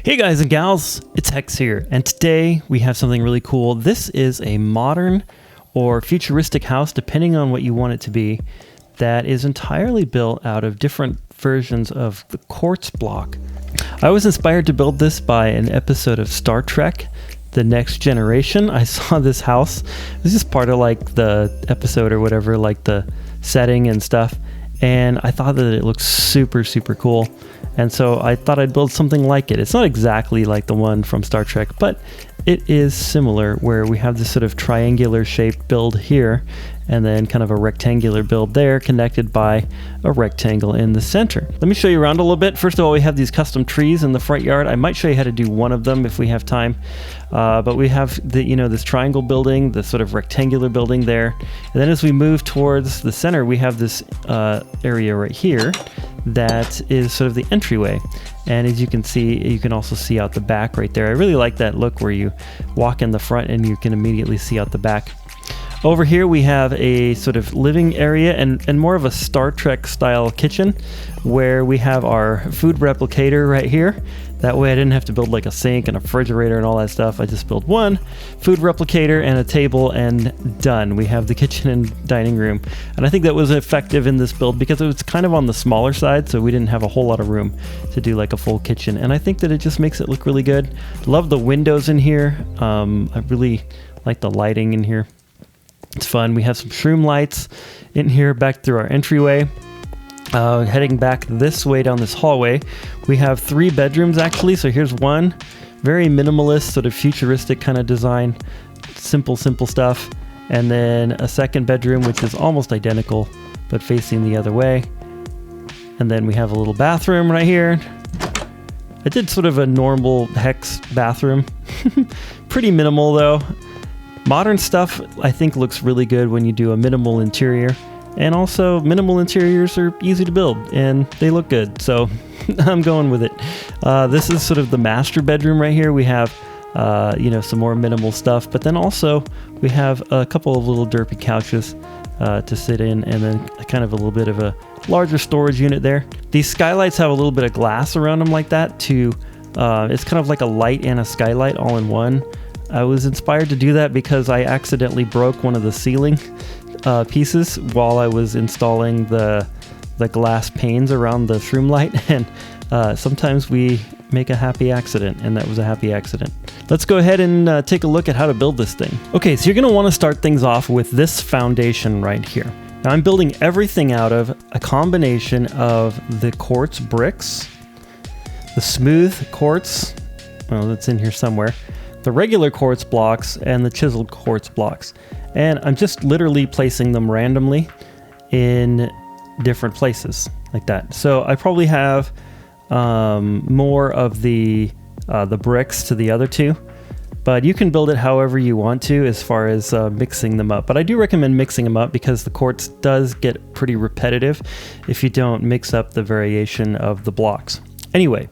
Hey guys and gals, it's Hex here, and today we have something really cool. This is a modern or futuristic house, depending on what you want it to be, that is entirely built out of different versions of the quartz block. I was inspired to build this by an episode of Star Trek, The Next Generation. I saw this house. This is part of like the episode or whatever, like the setting and stuff, and I thought that it looked super cool. And so I thought I'd build something like it. It's not exactly like the one from Star Trek, but it is similar, where we have this sort of triangular shaped build here, and then kind of a rectangular build there, connected by a rectangle in the center. Let me show you around a little bit. First of all, we have these custom trees in the front yard. I might show you how to do one of them if we have time. But we have the, this triangle building, the sort of rectangular building there. And then as we move towards the center, we have this area right here that is sort of the entryway. And as you can see, you can also see out the back right there. I really like that look where you walk in the front and you can immediately see out the back. Over here we have a sort of living area and more of a Star Trek style kitchen, where we have our food replicator right here. That way I didn't have to build like a sink and a refrigerator and all that stuff. I just built one food replicator and a table and done. We have the kitchen and dining room. And I think that was effective in this build because it was kind of on the smaller side, so we didn't have a whole lot of room to do like a full kitchen. And I think that it just makes it look really good. Love the windows in here. I really like the lighting in here. It's fun. We have some shroom lights in here back through our entryway. Heading back this way down this hallway, we have 3 bedrooms actually. So here's one, very minimalist, sort of futuristic kind of design, simple stuff. And then a second bedroom, which is almost identical, but facing the other way. And then we have a little bathroom right here. I did sort of a normal Hex bathroom. Pretty minimal though. Modern stuff I think looks really good when you do a minimal interior. And also, minimal interiors are easy to build and they look good, so I'm going with it. This is sort of the master bedroom right here. We have, some more minimal stuff, but then also we have a couple of little derpy couches to sit in, and then kind of a little bit of a larger storage unit there. These skylights have a little bit of glass around them like that to, it's kind of like a light and a skylight all in one. I was inspired to do that because I accidentally broke one of the ceiling pieces while I was installing the glass panes around the shroom light, and sometimes we make a happy accident, and that was a happy accident. Let's go ahead and take a look at how to build this thing. Okay, so you're going to want to start things off with this foundation right here. Now I'm building everything out of a combination of the quartz bricks, the smooth quartz, well, that's in here somewhere, the regular quartz blocks, and the chiseled quartz blocks. And I'm just literally placing them randomly in different places like that. So I probably have more of the bricks to the other two, but you can build it however you want to as far as mixing them up. But I do recommend mixing them up because the quartz does get pretty repetitive if you don't mix up the variation of the blocks. Anyway,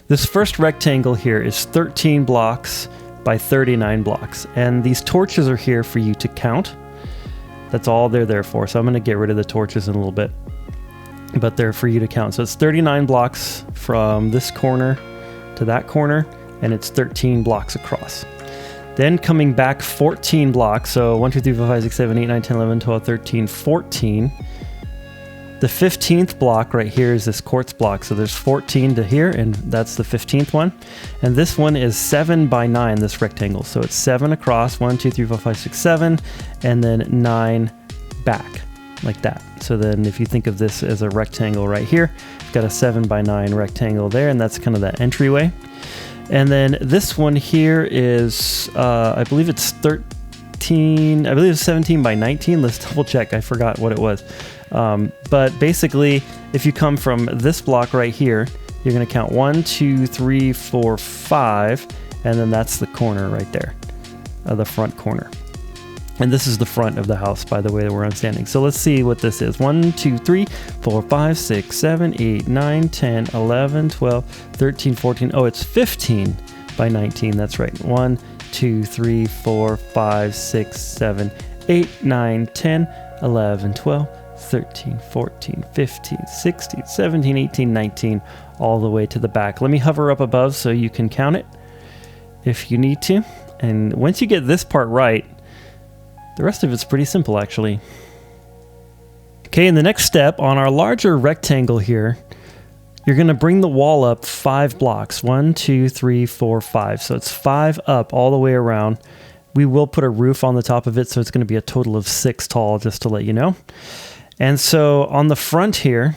this first rectangle here is 13 blocks by 39 blocks, and these torches are here for you to count. That's all they're there for. So I'm going to get rid of the torches in a little bit, but they're for you to count. So it's 39 blocks from this corner to that corner, and it's 13 blocks across. Then coming back 14 blocks, so 1, 2, 3, 4, 5, 6, 7, 8, 9, 10, 11, 12, 13, 14. The 15th block right here is this quartz block. So there's 14 to here, and that's the 15th one. And this one is 7 by 9, this rectangle. So it's 7 across, 1, 2, 3, 4, 5, 6, 7, and then 9 back, like that. So then if you think of this as a rectangle right here, you've got a 7 by 9 rectangle there, and that's kind of that entryway. And then this one here is, I believe it's 13, I believe it's 17 by 19. Let's double check, I forgot what it was. But basically, if you come from this block right here, you're going to count 1, 2, 3, 4, 5, and then that's the corner right there, the front corner. And this is the front of the house, by the way, where I'm standing. So let's see what this is. 1, 2, 3, 4, 5, 6, 7, 8, 9, 10, 11, 12, 13, 14. Oh, it's 15 by 19. That's right. 1, 2, 3, 4, 5, 6, 7, 8, 9, 10, 11, 12, 13, 14, 15, 16, 17, 18, 19, all the way to the back. Let me hover up above so you can count it if you need to. And once you get this part right, the rest of it's pretty simple actually. Okay, in the next step on our larger rectangle here, you're going to bring the wall up 5 blocks. 1, 2, 3, 4, 5. So it's 5 up all the way around. We will put a roof on the top of it, so it's going to be a total of 6 tall, just to let you know. And so on the front here,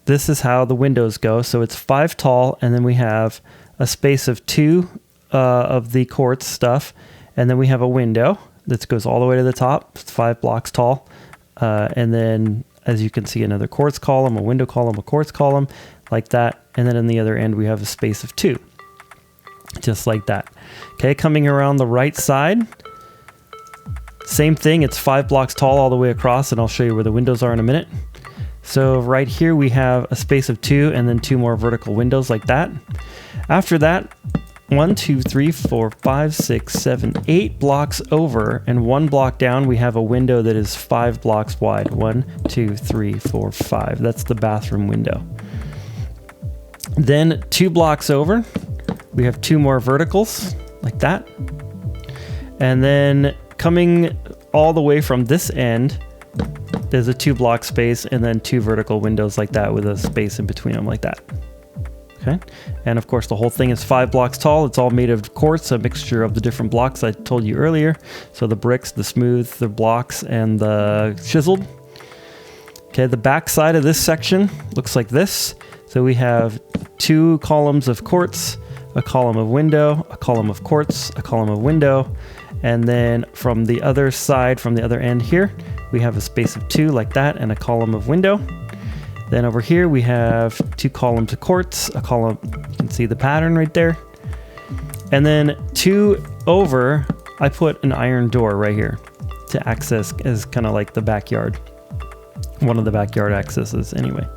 this is how the windows go. So it's 5 tall, and then we have a space of 2 of the quartz stuff, and then we have a window that goes all the way to the top. It's 5 blocks tall, and then as you can see, another quartz column, a window column, a quartz column, like that. And then on the other end, we have a space of 2, just like that. Okay, coming around the right side, same thing. It's 5 blocks tall all the way across, and I'll show you where the windows are in a minute. So right here, we have a space of 2 and then 2 more vertical windows like that. After that, 1, 2, 3, 4, 5, 6, 7, 8 blocks over, and 1 block down, we have a window that is 5 blocks wide. 1, 2, 3, 4, 5. That's the bathroom window. Then 2 blocks over, we have 2 more verticals like that. And then coming all the way from this end, there's a 2 block space and then 2 vertical windows like that with a space in between them like that. Okay, and of course the whole thing is 5 blocks tall. It's all made of quartz, a mixture of the different blocks I told you earlier. So the bricks, the smooth, the blocks, and the chiseled. Okay, the back side of this section looks like this. So we have 2 columns of quartz, a column of window, a column of quartz, a column of window, and then from the other side, from the other end here, we have a space of 2 like that and a column of window. Then over here we have 2 columns of quartz, a column, you can see the pattern right there. And then 2 over, I put an iron door right here to access as kind of like the backyard. One of the backyard accesses anyway.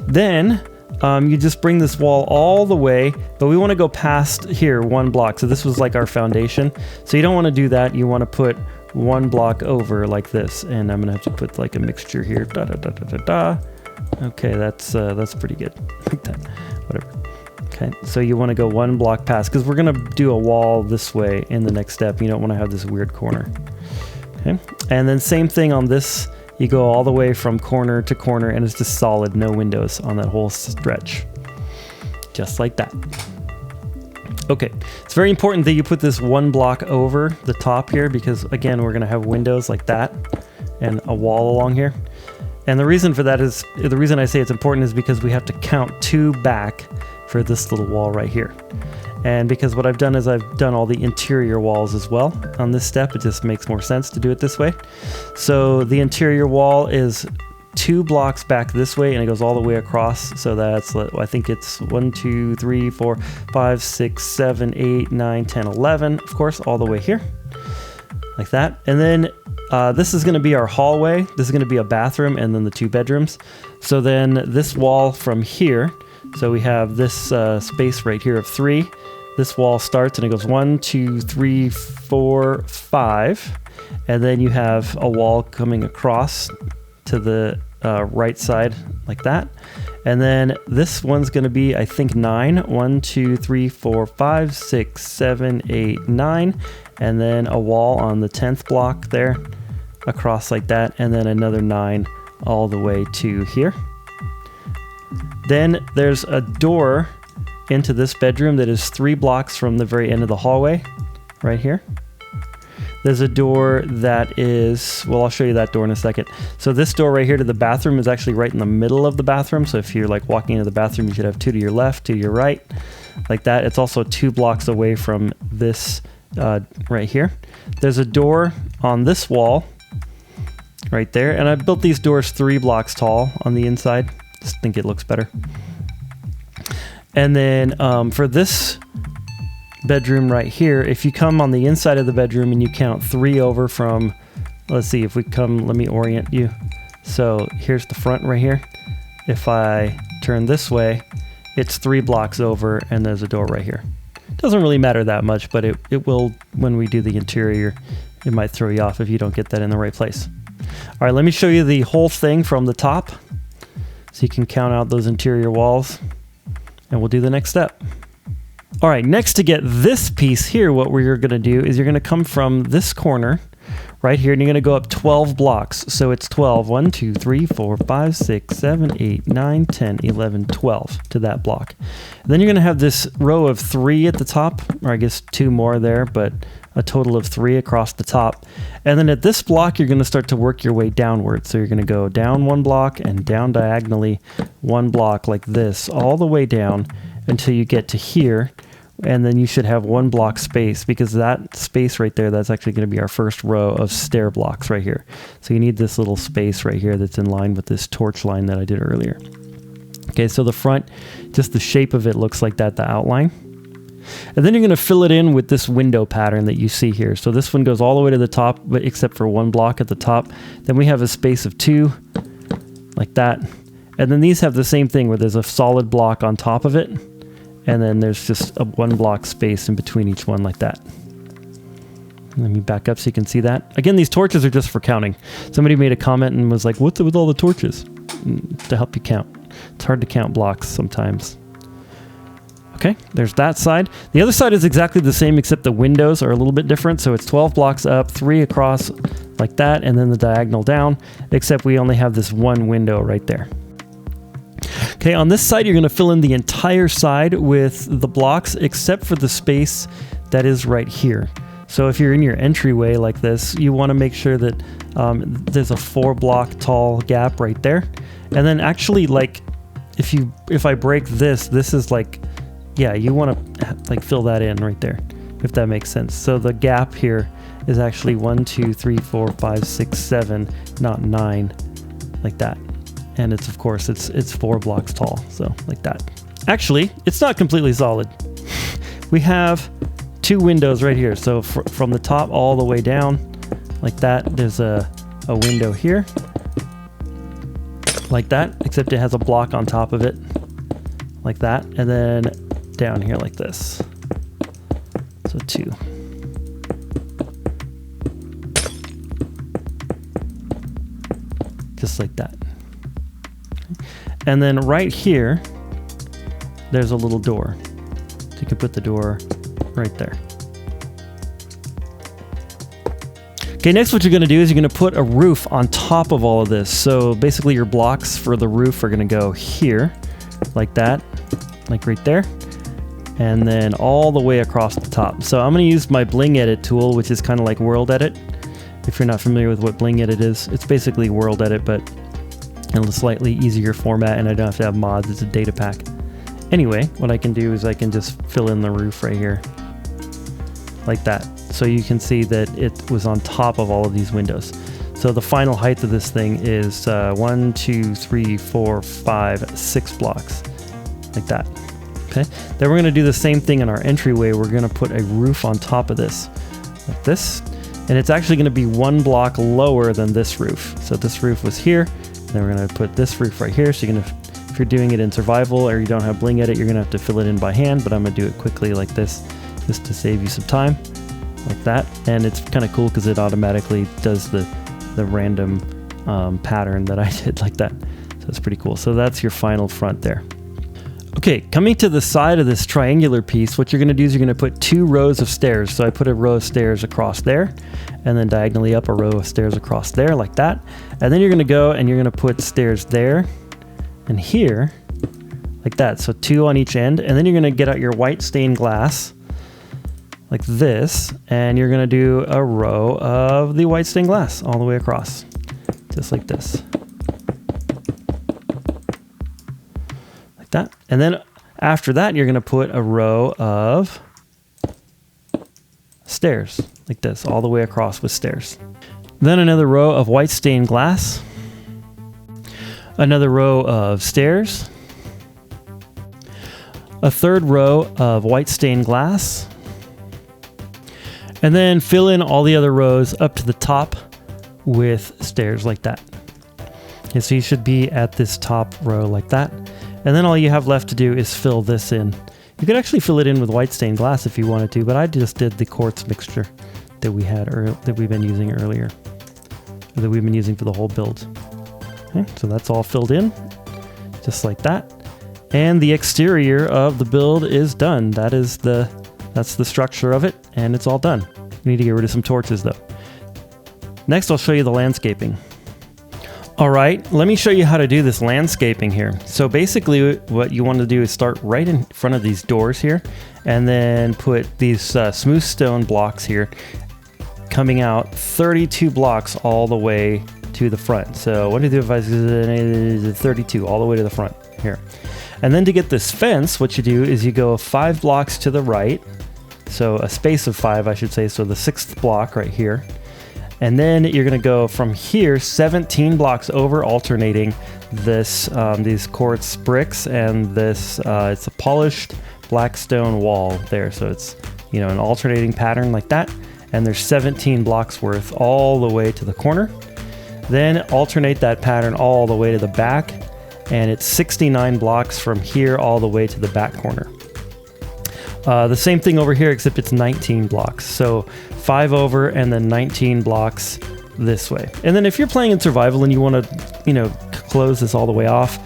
Then you just bring this wall all the way, but we want to go past here 1 block. So this was like our foundation. So you don't want to do that. You want to put 1 block over like this. And I'm going to have to put like a mixture here. Da, da, da, da, da, da. Okay, that's pretty good. Like that, whatever. Okay, so you want to go 1 block past, because we're going to do a wall this way in the next step. You don't want to have this weird corner. Okay, and then same thing on this. You go all the way from corner to corner, and it's just solid, no windows on that whole stretch. Just like that. Okay, it's very important that you put this 1 block over the top here, because again, we're going to have windows like that and a wall along here. And the reason for that is, the reason I say it's important is because we have to count 2 back for this little wall right here. And because what I've done is I've done all the interior walls as well on this step. It just makes more sense to do it this way. So the interior wall is 2 blocks back this way, and it goes all the way across. So that's, I think it's 1, 2, 3, 4, 5, 6, 7, 8, 9, 10, 11, of course, all the way here. Like that. And then this is going to be our hallway. This is going to be a bathroom and then the 2 bedrooms. So then this wall from here, so we have this space right here of 3. This wall starts and it goes 1, 2, 3, 4, 5. And then you have a wall coming across to the right side like that. And then this one's going to be, I think, 9. 1, 2, 3, 4, 5, 6, 7, 8, 9. And then a wall on the 10th block there across like that. And then another 9 all the way to here. Then there's a door into this bedroom that is 3 blocks from the very end of the hallway right here. There's a door that is, well, I'll show you that door in a second. So this door right here to the bathroom is actually right in the middle of the bathroom. So if you're like walking into the bathroom, you should have 2 to your left, 2 to your right, like that. It's also 2 blocks away from this right here. There's a door on this wall right there. And I built these doors 3 blocks tall on the inside. Just think it looks better. And then for this bedroom right here, if you come on the inside of the bedroom and you count 3 over from, let's see, if we come, let me orient you. So here's the front right here. If I turn this way, it's 3 blocks over and there's a door right here. Doesn't really matter that much, but it will, when we do the interior, it might throw you off if you don't get that in the right place. All right, let me show you the whole thing from the top so you can count out those interior walls, and we'll do the next step. All right, next, to get this piece here, what we're gonna do is you're gonna come from this corner right here, and you're gonna go up 12 blocks. So it's 12, 1, 2, 3, 4, 5, 6, 7, 8, 9, 10, 11, 12 to that block. And then you're gonna have this row of 3 at the top, or I guess 2 more there, but a total of 3 across the top. And then at this block, you're gonna start to work your way downward. So you're gonna go down 1 block and down diagonally 1 block like this, all the way down until you get to here. And then you should have 1 block space, because that space right there, that's actually going to be our first row of stair blocks right here. So you need this little space right here that's in line with this torch line that I did earlier. Okay, so the front, just the shape of it looks like that, the outline. And then you're going to fill it in with this window pattern that you see here. So this one goes all the way to the top, but except for 1 block at the top. Then we have a space of 2, like that. And then these have the same thing, where there's a solid block on top of it. And then there's just a 1 block space in between each one like that. Let me back up so you can see that. Again, these torches are just for counting. Somebody made a comment and was like, what's it with all the torches? To help you count. It's hard to count blocks sometimes. Okay, there's that side. The other side is exactly the same, except the windows are a little bit different. So it's 12 blocks up, 3 across like that, and then the diagonal down, except we only have this 1 window right there. Okay, on this side, you're going to fill in the entire side with the blocks, except for the space that is right here. So if you're in your entryway like this, you want to make sure that there's a 4 block tall gap right there. And then actually, like, if I break this is like, yeah, you want to like fill that in right there, if that makes sense. So the gap here is actually 1, 2, 3, 4, 5, 6, 7, not 9, like that. And it's, of course, it's 4 blocks tall, so like that. Actually, it's not completely solid. We have 2 windows right here. So from the top all the way down, like that, there's a window here, like that, except it has a block on top of it, like that. And then down here like this. So 2. Just like that. And then right here, there's a little door. So you can put the door right there. Okay, next what you're gonna do is you're gonna put a roof on top of all of this. So basically your blocks for the roof are gonna go here, like that, like right there, and then all the way across the top. So I'm gonna use my Bling Edit tool, which is kind of like World Edit. If you're not familiar with what Bling Edit is, it's basically World Edit, but in a slightly easier format, and I don't have to have mods, it's a data pack. Anyway, what I can do is I can just fill in the roof right here, like that. So you can see that it was on top of all of these windows. So the final height of this thing is 1, 2, 3, 4, 5, 6 blocks, like that. Okay, then we're gonna do the same thing in our entryway. We're gonna put a roof on top of this, like this. And it's actually gonna be 1 block lower than this roof. So this roof was here, then we're gonna put this roof right here. So you're gonna, if you're doing it in survival or you don't have Bling Edit, you're gonna have to fill it in by hand, but I'm gonna do it quickly like this, just to save you some time, like that. And it's kind of cool because it automatically does the random pattern that I did like that. So it's pretty cool. So that's your final front there. Okay, coming to the side of this triangular piece, what you're gonna do is you're gonna put 2 rows of stairs. So I put a row of stairs across there, and then diagonally up a row of stairs across there, like that. And then you're gonna go and you're gonna put stairs there and here, like that. So 2 on each end, and then you're gonna get out your white stained glass, like this, and you're gonna do a row of the white stained glass all the way across, just like this. That. And then after that, you're going to put a row of stairs like this, all the way across with stairs. Then another row of white stained glass, another row of stairs, a third row of white stained glass, and then fill in all the other rows up to the top with stairs like that. Okay, so you should be at this top row like that. And then all you have left to do is fill this in. You could actually fill it in with white stained glass if you wanted to, but I just did the quartz mixture that we had that we've been using earlier. that we've been using for the whole build. Okay, so that's all filled in, just like that. And the exterior of the build is done. That's the structure of it, and it's all done. We need to get rid of some torches though. Next, I'll show you the landscaping. All right, let me show you how to do this landscaping here. So basically what you want to do is start right in front of these doors here, and then put these smooth stone blocks here, coming out 32 blocks all the way to the front. So 1, 2, 3, 4, 5, 6, 32 all the way to the front here. And then to get this fence, what you do is you go 5 blocks to the right. So a space of 5, I should say. So the 6th block right here. And then you're going to go from here 17 blocks over, alternating this these quartz bricks and this it's a polished black stone wall there. So it's, you know, an alternating pattern like that. And there's 17 blocks worth all the way to the corner. Then alternate that pattern all the way to the back, and it's 69 blocks from here all the way to the back corner. The same thing over here, except it's 19 blocks. So 5 over and then 19 blocks this way. And then if you're playing in survival and you want to, you know, close this all the way off,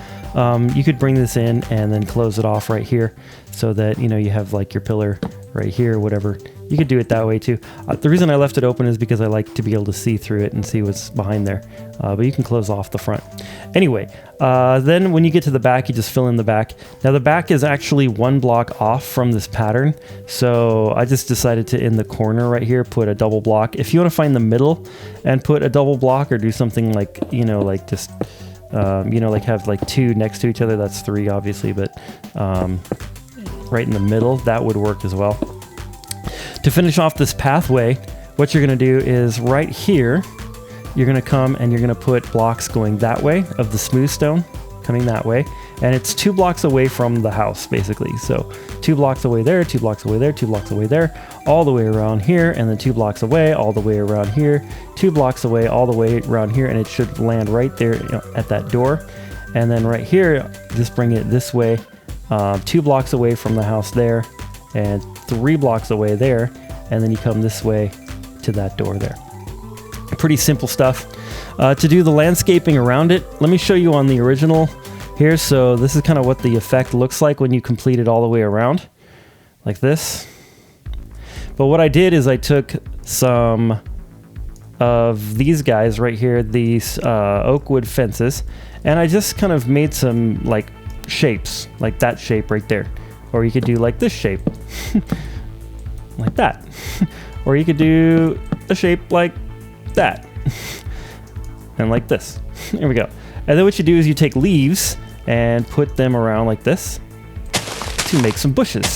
you could bring this in and then close it off right here, so that, you know, you have like your pillar right here, whatever. You could do it that way too. The reason I left it open is because I like to be able to see through it and see what's behind there. But you can close off the front. Anyway, then when you get to the back, you just fill in the back. Now the back is actually 1 block off from this pattern. So I just decided to, in the corner right here, put a double block. If you want to find the middle and put a double block, or do something like, you know, like just, you know, like have like 2 next to each other, that's 3 obviously, but right in the middle, that would work as well. To finish off this pathway, what you're going to do is right here, you're going to come and you're going to put blocks going that way of the smooth stone, coming that way. And it's 2 blocks away from the house, basically. So 2 blocks away there, 2 blocks away there, 2 blocks away there, all the way around here, and then 2 blocks away, all the way around here, 2 blocks away, all the way around here, and it should land right there, you know, at that door. And then right here, just bring it this way, 2 blocks away from the house there, and 3 blocks away there, and then you come this way to that door there. Pretty simple stuff. To do the landscaping around it, let me show you on the original here. So this is kind of what the effect looks like when you complete it all the way around, like this. But what I did is I took some of these guys right here, these oak wood fences, and I just kind of made some like shapes, like that shape right there. Or you could do like this shape, like that. Or you could do a shape like that, and like this. There we go. And then what you do is you take leaves and put them around like this to make some bushes.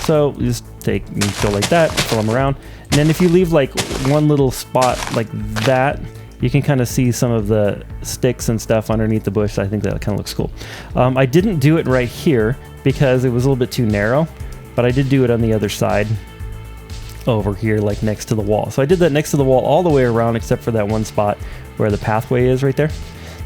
So you just go like that, fill them around. And then if you leave like one little spot like that, you can kind of see some of the sticks and stuff underneath the bush. I think that kind of looks cool. I didn't do it right here because it was a little bit too narrow, but I did do it on the other side over here, like next to the wall. So I did that next to the wall all the way around, except for that one spot where the pathway is right there.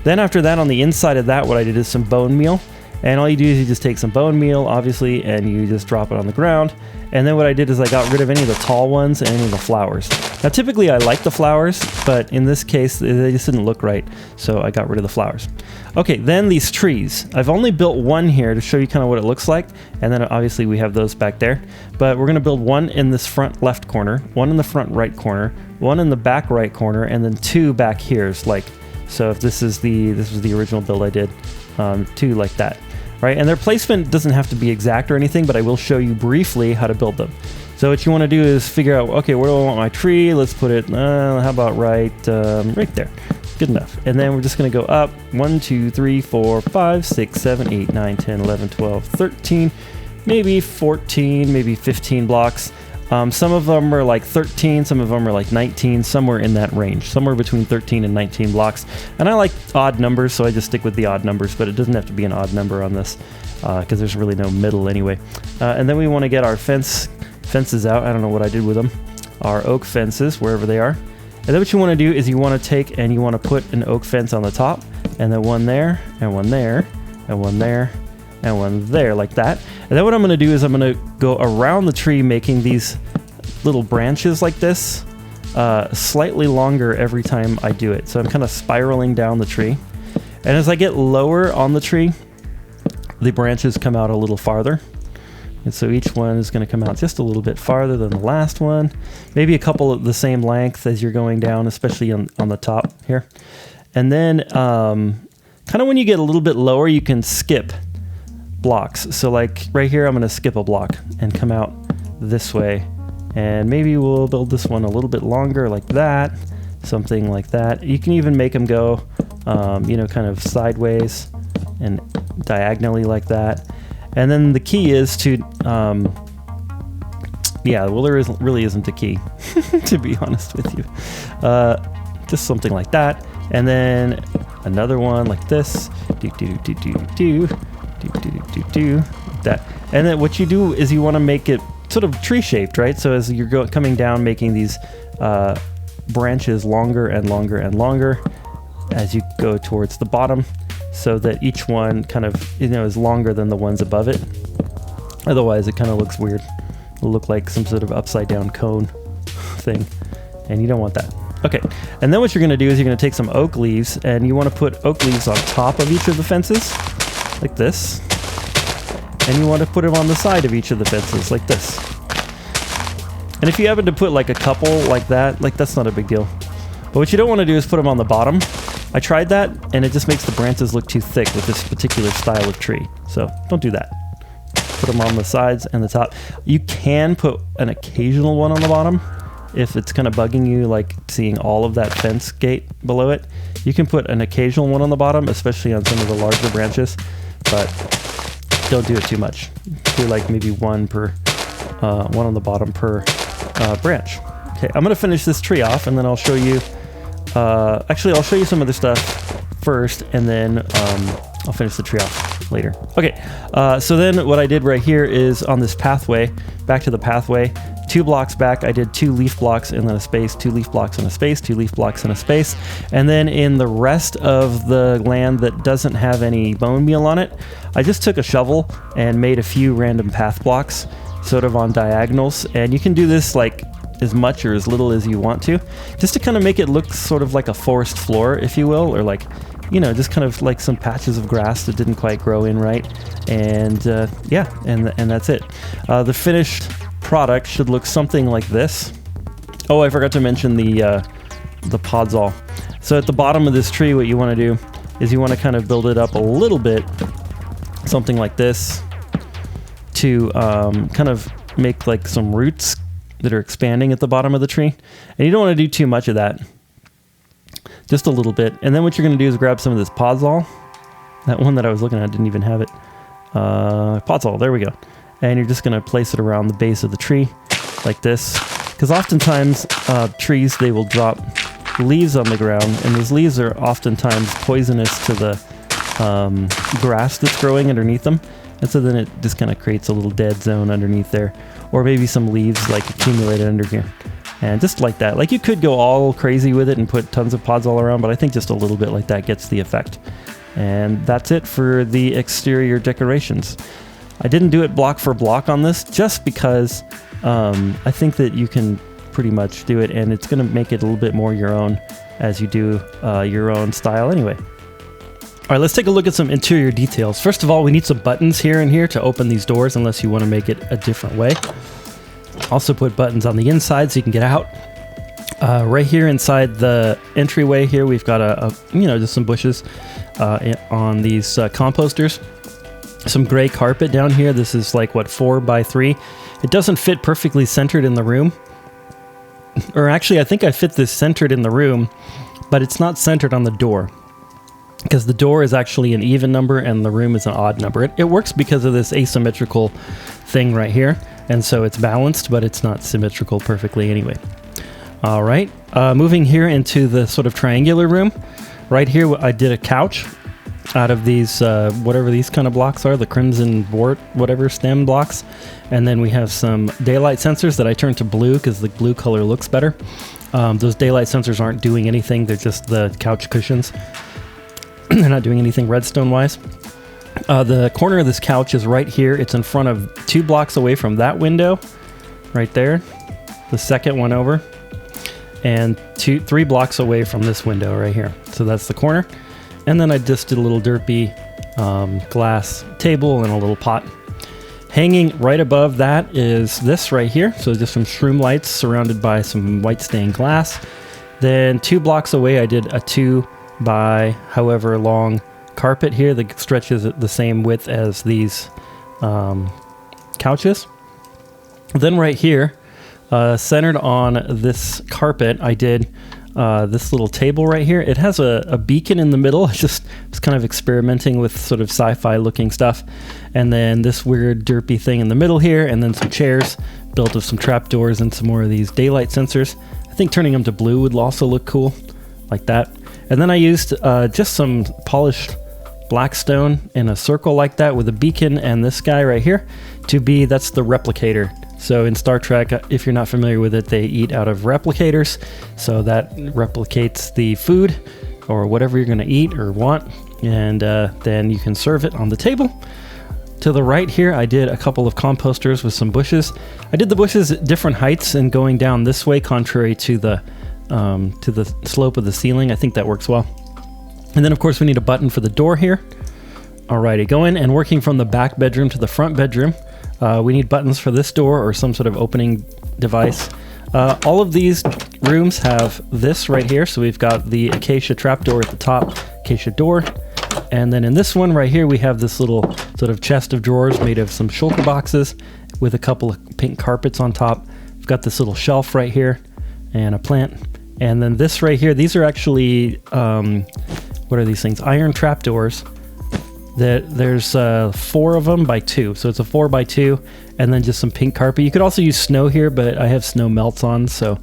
Then after that, on the inside of that, what I did is some bone meal. And all you do is you just take some bone meal, obviously, and you just drop it on the ground. And then what I did is I got rid of any of the tall ones and any of the flowers. Now, typically I like the flowers, but in this case, they just didn't look right. So I got rid of the flowers. Okay, then these trees. I've only built one here to show you kind of what it looks like. And then obviously we have those back there. But we're going to build one in this front left corner, one in the front right corner, one in the back right corner, and then 2 back here. So if this was the original build I did, 2 like that. Right, and their placement doesn't have to be exact or anything, but I will show you briefly how to build them. So what you want to do is figure out, okay, where do I want my tree? Let's put it, how about right there. Good enough. And then we're just going to go up 1, 2, 3, 4, 5, 6, 7, 8, 9, 10, 11, 12, 13, maybe 14, maybe 15 blocks. Some of them are like 13, some of them are like 19, somewhere in that range, somewhere between 13 and 19 blocks. And I like odd numbers, so I just stick with the odd numbers, but it doesn't have to be an odd number on this because there's really no middle anyway. And then we want to get our fences out. I don't know what I did with them. Our oak fences, wherever they are. And then what you want to do is you want to take and you want to put an oak fence on the top, and then one there, and one there, and one there, and one there, like that. And then what I'm going to do is I'm going to go around the tree making these little branches like this, slightly longer every time I do it. So I'm kind of spiraling down the tree. And as I get lower on the tree, the branches come out a little farther. And so each one is going to come out just a little bit farther than the last one. Maybe a couple of the same length as you're going down, especially on the top here. And then kind of when you get a little bit lower, you can skip blocks. So like right here, I'm going to skip a block and come out this way. And maybe we'll build this one a little bit longer like that. Something like that. You can even make them go, you know, kind of sideways and diagonally like that. And then the key is to, yeah, well, there really isn't a key, to be honest with you. Just something like that. And then another one like this. Like that. And then what you do is you want to make it sort of tree shaped, right? So as you're coming down, making these branches longer and longer and longer as you go towards the bottom, so that each one kind of, you know, is longer than the ones above it. Otherwise, it kind of looks weird. It'll look like some sort of upside down cone thing, and you don't want that. Okay, and then what you're going to do is you're going to take some oak leaves, and you want to put oak leaves on top of each of the fences, like this. And you want to put them on the side of each of the fences, like this. And if you happen to put like a couple like that, like that's not a big deal. But what you don't want to do is put them on the bottom. I tried that, and it just makes the branches look too thick with this particular style of tree. So don't do that. Put them on the sides and the top. You can put an occasional one on the bottom if it's kind of bugging you, like seeing all of that fence gate below it. You can put an occasional one on the bottom, especially on some of the larger branches, but don't do it too much. Do like maybe one on the bottom per branch. Okay, I'm gonna finish this tree off, and then I'll show you. Actually, I'll show you some of the stuff first, and then I'll finish the tree off later. Okay, so then what I did right here is on this pathway, back to the pathway, 2 blocks back, I did 2 leaf blocks and then a space, 2 leaf blocks and a space, 2 leaf blocks and a space. And then in the rest of the land that doesn't have any bone meal on it, I just took a shovel and made a few random path blocks, sort of on diagonals. And you can do this like as much or as little as you want to, just to kind of make it look sort of like a forest floor, if you will, or like, you know, just kind of like some patches of grass that didn't quite grow in right. And yeah, and that's it. The finished product should look something like this. Oh, I forgot to mention the podzol. So at the bottom of this tree, what you want to do is you want to kind of build it up a little bit, something like this, to kind of make like some roots that are expanding at the bottom of the tree. And you don't want to do too much of that. Just a little bit. And then what you're going to do is grab some of this podzol. That one that I was looking at didn't even have it. Podzol, there we go. And you're just going to place it around the base of the tree like this. Because oftentimes trees, they will drop leaves on the ground, and those leaves are oftentimes poisonous to the grass that's growing underneath them. And so then it just kind of creates a little dead zone underneath there. Or maybe some leaves like accumulated under here. And just like that. Like you could go all crazy with it and put tons of pods all around, but I think just a little bit like that gets the effect. And that's it for the exterior decorations. I didn't do it block for block on this just because I think that you can pretty much do it, and it's going to make it a little bit more your own as you do your own style anyway. All right, let's take a look at some interior details. First of all, we need some buttons here and here to open these doors unless you want to make it a different way. Also put buttons on the inside so you can get out. Right here inside the entryway here, we've got just some bushes on these composters. Some gray carpet down here. This is like, what, 4x3. It doesn't fit perfectly centered in the room. Or actually, I think I fit this centered in the room, but it's not centered on the door. Because the door is actually an even number and the room is an odd number. It works because of this asymmetrical thing right here. And so it's balanced, but it's not symmetrical perfectly anyway. All right, moving here into the sort of triangular room. Right here, I did a couch out of these, whatever these kind of blocks are, the crimson board, whatever stem blocks. And then we have some daylight sensors that I turned to blue because the blue color looks better. Those daylight sensors aren't doing anything. They're just the couch cushions. They're not doing anything redstone-wise. The corner of this couch is right here. It's in front of 2 blocks away from that window, right there. The second one over. and 3 blocks away from this window right here. So that's the corner. And then I just did a little derpy glass table and a little pot. Hanging right above that is this right here. So just some shroom lights surrounded by some white stained glass. Then 2 blocks away, I did a 2 by however long carpet here that stretches the same width as these couches. Then right here, centered on this carpet, I did this little table right here. It has a beacon in the middle. I just was kind of experimenting with sort of sci-fi looking stuff. And then this weird derpy thing in the middle here, and then some chairs built of some trapdoors and some more of these daylight sensors. I think turning them to blue would also look cool, like that. And then I used just some polished black stone in a circle like that with a beacon and this guy right here that's the replicator. So in Star Trek, if you're not familiar with it, they eat out of replicators. So that replicates the food or whatever you're going to eat or want. And then you can serve it on the table. To the right here, I did a couple of composters with some bushes. I did the bushes at different heights and going down this way, contrary to the slope of the ceiling. I think that works well. And then of course we need a button for the door here. Alrighty, going and working from the back bedroom to the front bedroom. We need buttons for this door or some sort of opening device. All of these rooms have this right here. So we've got the acacia trapdoor at the top, acacia door. And then in this one right here, we have this little sort of chest of drawers made of some shulker boxes with a couple of pink carpets on top. We've got this little shelf right here and a plant. And then this right here, these are actually, what are these things? Iron trapdoors. There's 4 of them by 2, so it's a 4 by 2, and then just some pink carpet. You could also use snow here, but I have snow melts on, so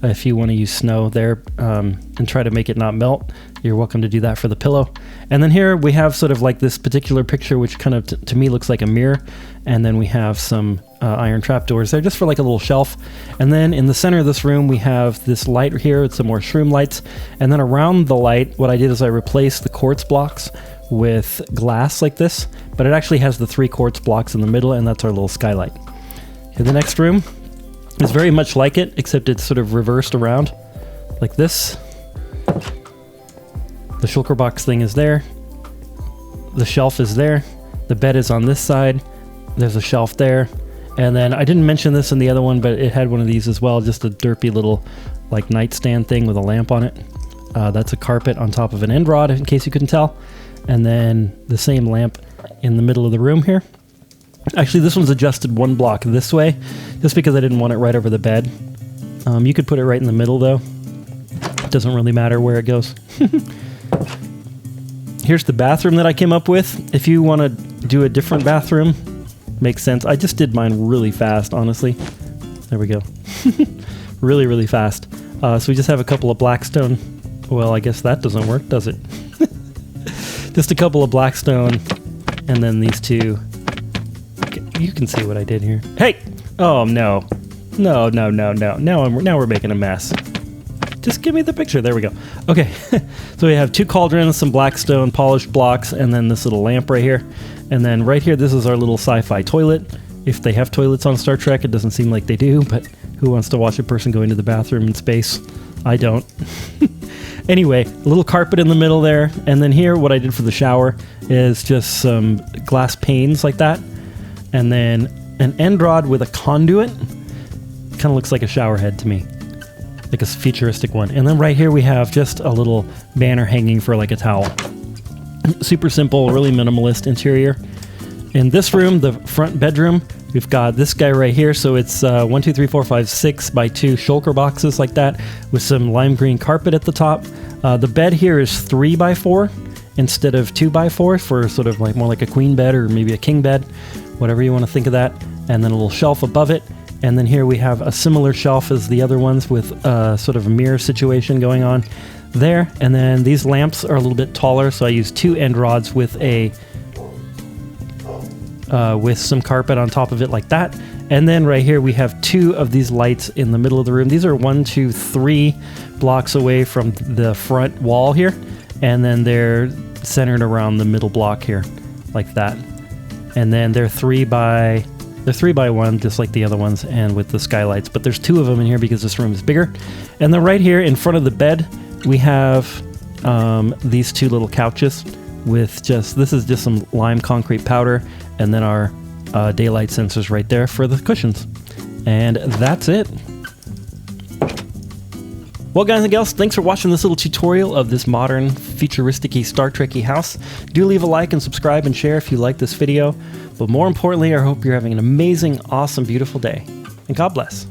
if you want to use snow there and try to make it not melt, you're welcome to do that for the pillow. And then here we have sort of like this particular picture, which kind of to me looks like a mirror, and then we have some iron trapdoors there just for like a little shelf. And then in the center of this room we have this light here with some more shroom lights, and then around the light what I did is I replaced the quartz blocks with glass like this, but it actually has the 3 quartz blocks in the middle, and that's our little skylight. Okay, the next room is very much like it, except it's sort of reversed around like this. The shulker box thing is there. The shelf is there. The bed is on this side. There's a shelf there. And then I didn't mention this in the other one, but it had one of these as well, just a derpy little like nightstand thing with a lamp on it. That's a carpet on top of an end rod, in case you couldn't tell. And then the same lamp in the middle of the room here. Actually, this one's adjusted 1 block this way, just because I didn't want it right over the bed. You could put it right in the middle, though. It doesn't really matter where it goes. Here's the bathroom that I came up with. If you want to do a different bathroom, makes sense. I just did mine really fast, honestly. There we go. Really, really fast. So we just have a couple of blackstone. Well, I guess that doesn't work, does it? Just a couple of blackstone, and then these 2. You can see what I did here. Hey! Oh no. No. Now we're making a mess. Just give me the picture. There we go. Okay. So we have 2 cauldrons, some blackstone polished blocks, and then this little lamp right here. And then right here, this is our little sci-fi toilet. If they have toilets on Star Trek, it doesn't seem like they do, but who wants to watch a person go into the bathroom in space? I don't. Anyway, a little carpet in the middle there. And then here, what I did for the shower is just some glass panes like that. And then an end rod with a conduit. Kind of looks like a shower head to me. Like a futuristic one. And then right here we have just a little banner hanging for like a towel. Super simple, really minimalist interior. In this room, the front bedroom, we've got this guy right here. So it's 1, 2, 3, 4, 5, 6 by 2 shulker boxes like that with some lime green carpet at the top. The bed here is 3 by 4 instead of 2 by 4 for sort of like more like a queen bed or maybe a king bed, whatever you want to think of that. And then a little shelf above it. And then here we have a similar shelf as the other ones with sort of a mirror situation going on there. And then these lamps are a little bit taller, so I used 2 end rods with some carpet on top of it like that. And then right here we have 2 of these lights in the middle of the room. These are 1, 2, 3 blocks away from the front wall here, and then they're centered around the middle block here like that. And then they're 3 by They're 3x1, just like the other ones, and with the skylights. But there's 2 of them in here because this room is bigger. And then right here in front of the bed, we have these 2 little couches with this is just some lime concrete powder, and then our daylight sensors right there for the cushions. And that's it. Well, guys and gals, thanks for watching this little tutorial of this modern, futuristic-y, Star Trek-y house. Do leave a like and subscribe and share if you like this video. But more importantly, I hope you're having an amazing, awesome, beautiful day. And God bless.